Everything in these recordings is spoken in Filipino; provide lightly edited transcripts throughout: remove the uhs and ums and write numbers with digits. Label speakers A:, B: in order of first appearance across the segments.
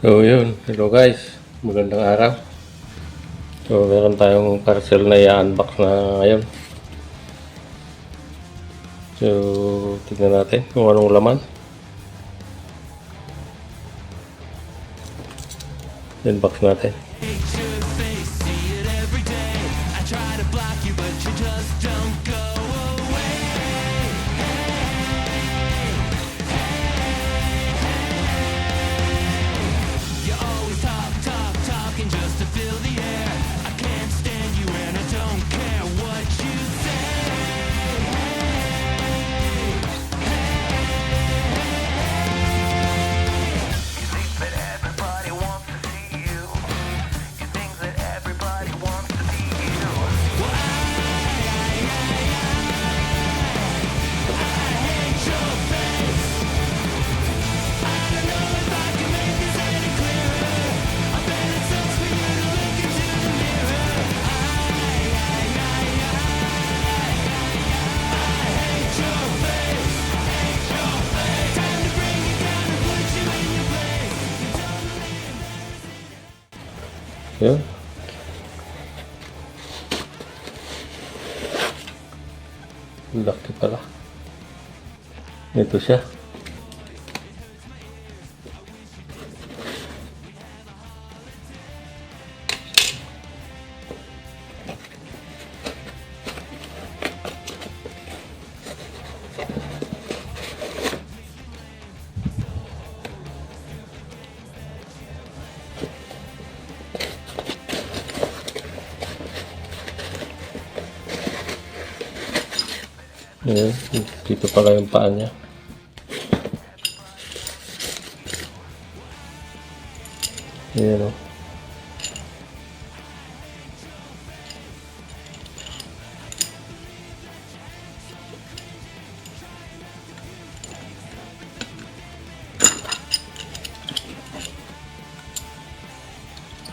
A: So yun, hello guys, magandang araw. So meron tayong parcel na i-unbox na ngayon. So tignan natin kung anong laman. Unbox natin. Yun. Laki pala. Ito siya. Ayan, dito pala yung paa niya. Ayan o.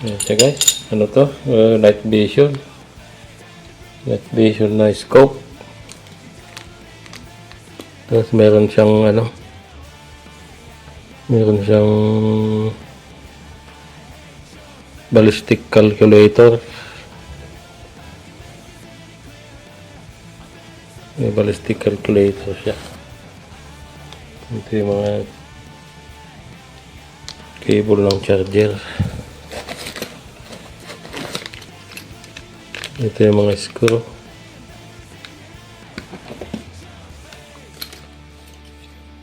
A: Ayan siya guys. Ano to? Night vision. Night vision na scope. Tapos meron siyang meron siyang ballistic calculator. May ballistic calculator siya. Ito yung mga cable ng charger. Ito yung mga screw.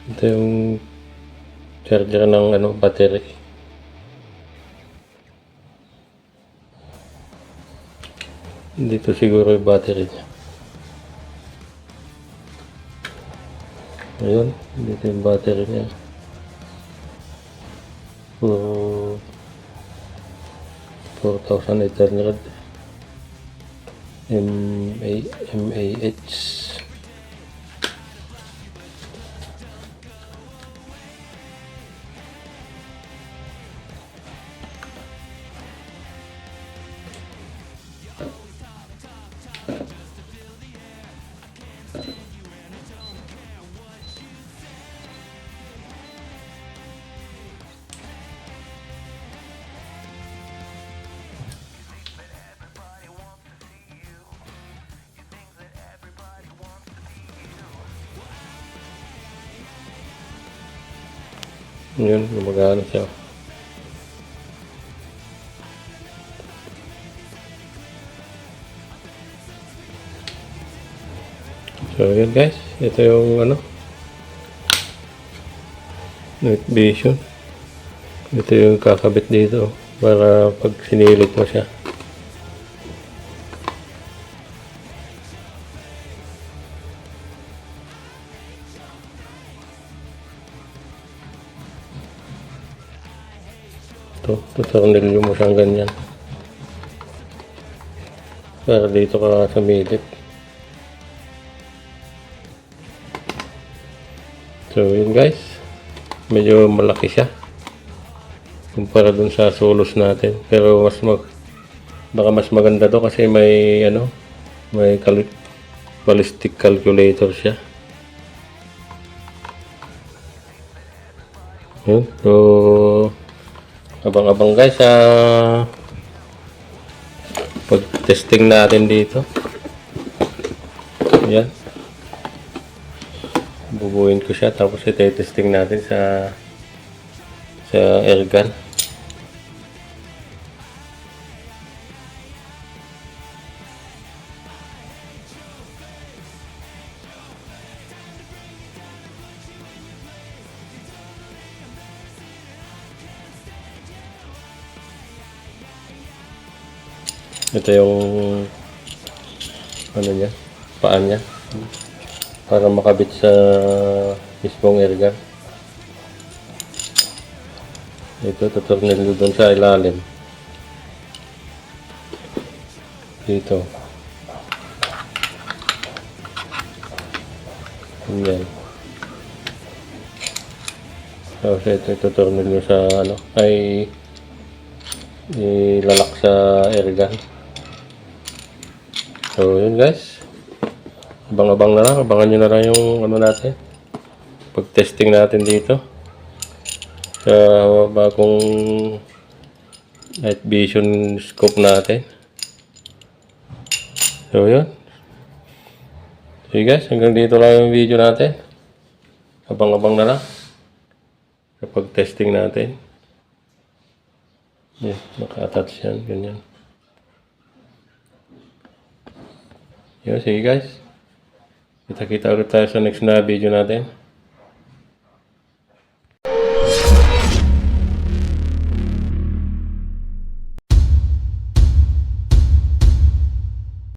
A: Ito yung charger ng battery. Dito siguro yung battery niya. Ayun, dito yung battery niya. For 4,800 mAh. Yun, gumagana siya. So yun guys, ito yung night vision. Ito yung kakabit dito para pag sinilip mo siya. Ito tornilyo mo siyang ganyan. Para dito ka sumilip. So yun guys, medyo malaki siya kumpara dun sa Solos natin, pero baka mas maganda to kasi may may ballistic calculator siya. Yun. So Abang-abang guys sa pag-testing natin dito. Yan. Bubuin ko siya tapos ite-testing natin sa airgun. Ito yung ano niya, paan niya para makabit sa mismong airgun. Ito tutornilyo doon sa ilalim. Dito. Yan. So ito tutornilyo sa ano ay ilalak sa airgun. So yun guys, abang-abang na lang, abangan nyo na lang yung ano natin, pag-testing natin dito sa bagong night vision scope natin. So yun, so guys, hanggang dito lang yung video natin, abang-abang na lang sa pag-testing natin. Yan, naka-attach yan, ganyan. Yun, sige guys. Kita-kita ulit tayo sa next na video natin.